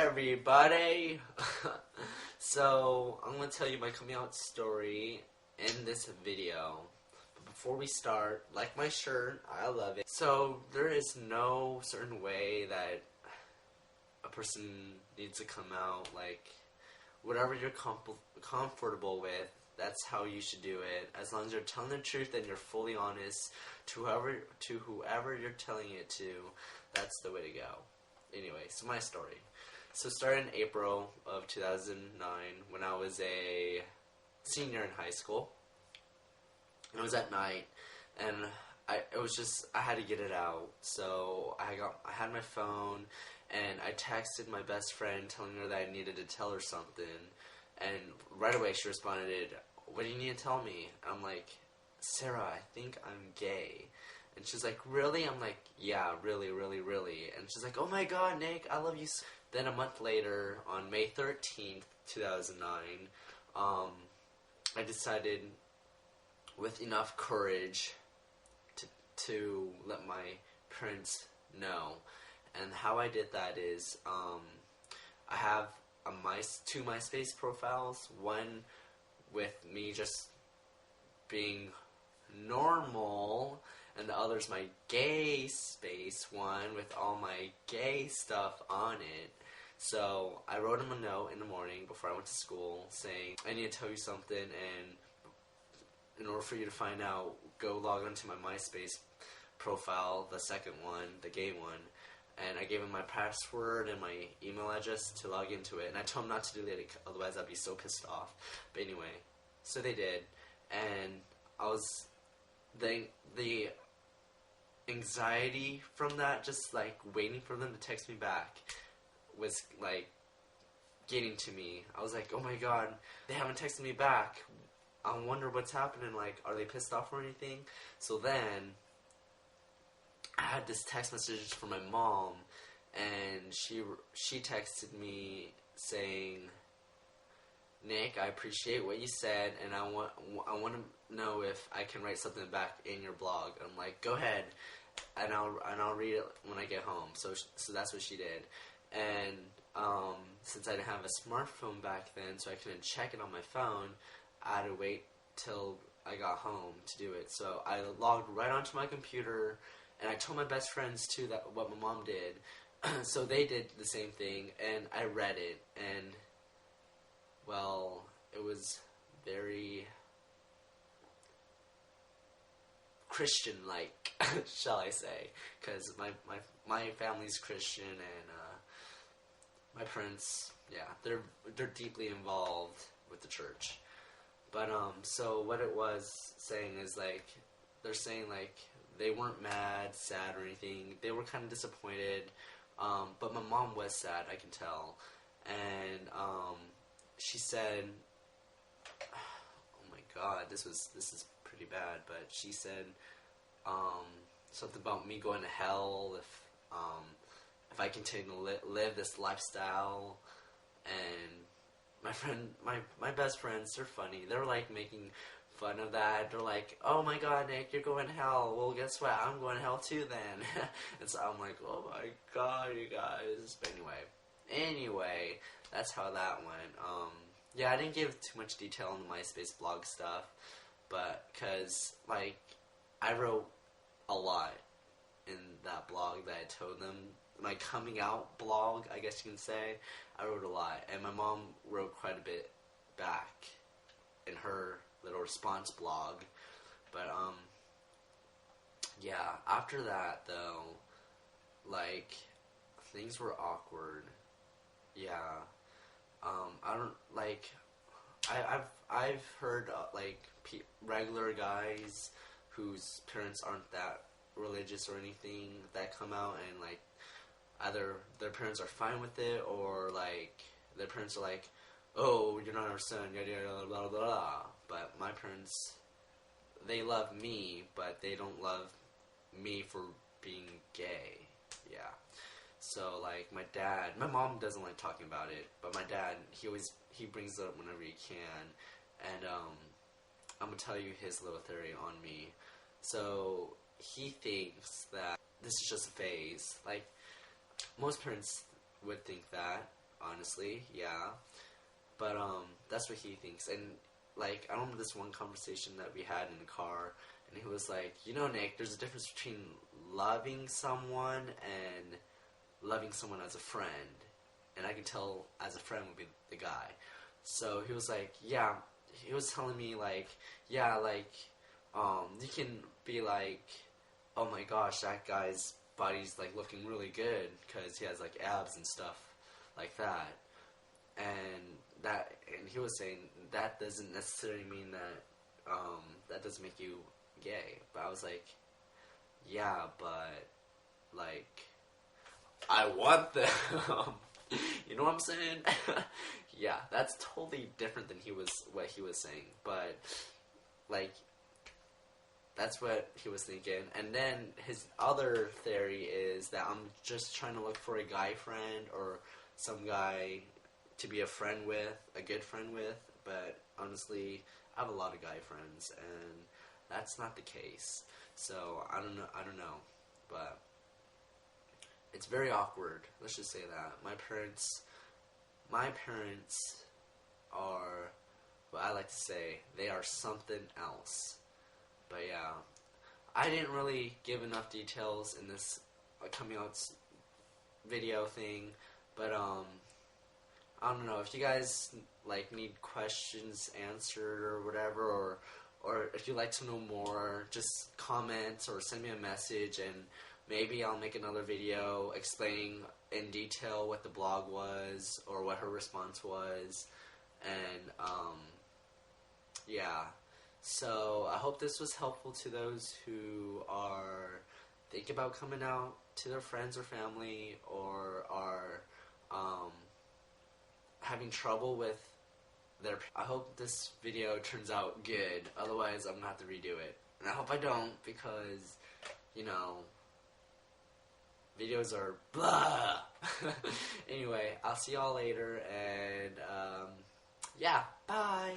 everybody! So, I'm going to tell you my coming out story in this video. But before we start, like my shirt, I love it. So, there is no certain way that a person needs to come out. Like, whatever you're comfortable with, that's how you should do it. As long as you're telling the truth and you're fully honest to whoever you're telling it to, that's the way to go. Anyway, so my story. So it started in April of 2009 when I was a senior in high school. And it was at night, and I had to get it out. So I had my phone, and I texted my best friend telling her that I needed to tell her something. And right away she responded, "What do you need to tell me?" I'm like, "Sarah, I think I'm gay." And she's like, "Really?" I'm like, "Yeah, really, really, really." And she's like, "Oh my god, Nick, I love you so." Then a month later, on May 13th, 2009, I decided, with enough courage, to let my parents know. And how I did that is, I have two MySpace profiles. One with me just being normal, and the other's my gay space one with all my gay stuff on it. So I wrote him a note in the morning before I went to school saying, "I need to tell you something, and in order for you to find out, go log onto my MySpace profile, the second one, the gay one." And I gave him my password and my email address to log into it. And I told him not to delete it, otherwise I'd be so pissed off. But anyway, so they did. And I was... The anxiety from that, just like waiting for them to text me back, was like getting to me. I was like, oh my god, they haven't texted me back. I wonder what's happening. Like, are they pissed off or anything? So then I had this text message from my mom, and she texted me saying, "Nick, I appreciate what you said, and I want to know if I can write something back in your blog." I'm like, "Go ahead, and I'll read it when I get home." So that's what she did. And since I didn't have a smartphone back then, so I couldn't check it on my phone, I had to wait till I got home to do it. So I logged right onto my computer, and I told my best friends too that what my mom did. So they did the same thing, and I read it, and well, it was very Christian-like, shall I say, because my family's Christian, and my parents, yeah, they're deeply involved with the church. But so what it was saying is, like, they're saying, like, they weren't mad, sad, or anything. They were kind of disappointed, but my mom was sad, I can tell. And she said, oh my god, this is pretty bad, but she said something about me going to hell if I continue to live this lifestyle. And my best friends, they're funny. They're like making fun of that. They're like, "Oh my god, Nick, you're going to hell. Well, guess what? I'm going to hell too then." And so I'm like, "Oh my god, you guys." But anyway, that's how that went. Yeah, I didn't give too much detail on the MySpace blog stuff, but because, like, I wrote a lot in that blog that I told them. My coming out blog, I guess you can say, I wrote a lot, and my mom wrote quite a bit back in her little response blog. But yeah, after that though, like, things were awkward. Yeah, I don't, like, I've heard like regular guys whose parents aren't that religious or anything that come out, and like either their parents are fine with it, or like their parents are like, "Oh, you're not our son," yada yada blah blah blah. But my parents, they love me, but they don't love me for being gay. Yeah. So like my mom doesn't like talking about it, but my dad, he brings it up whenever he can. And I'm gonna tell you his little theory on me. So he thinks that this is just a phase. Like, most parents would think that, honestly, yeah. But that's what he thinks. And like, I remember this one conversation that we had in the car, and he was like, you know, Nick, there's a difference between loving someone and loving someone as a friend. And I can tell as a friend would be the guy. So he was like, yeah, he was telling me like, yeah, like, you can be like, oh my gosh, that guy's body's like looking really good because he has like abs and stuff like that. And he was saying that doesn't necessarily mean that that doesn't make you gay. But I was like, yeah, but like, I want them. You know what I'm saying? Yeah, that's totally different than what he was saying. But like, that's what he was thinking. And then his other theory is that I'm just trying to look for a guy friend or some guy to be a friend with, a good friend with. But honestly, I have a lot of guy friends, and that's not the case. So I don't know, but it's very awkward. Let's just say that my parents are, what I like to say, they are something else. But yeah, I didn't really give enough details in this coming out video thing, but I don't know if you guys like need questions answered or whatever, or if you'd like to know more, just comment or send me a message, and maybe I'll make another video explaining in detail what the blog was or what her response was, and yeah. So I hope this was helpful to those who are thinking about coming out to their friends or family, or are having trouble with their. I hope this video turns out good. Otherwise, I'm gonna have to redo it, and I hope I don't, because you know, videos are blah. Anyway, I'll see y'all later, and yeah, bye.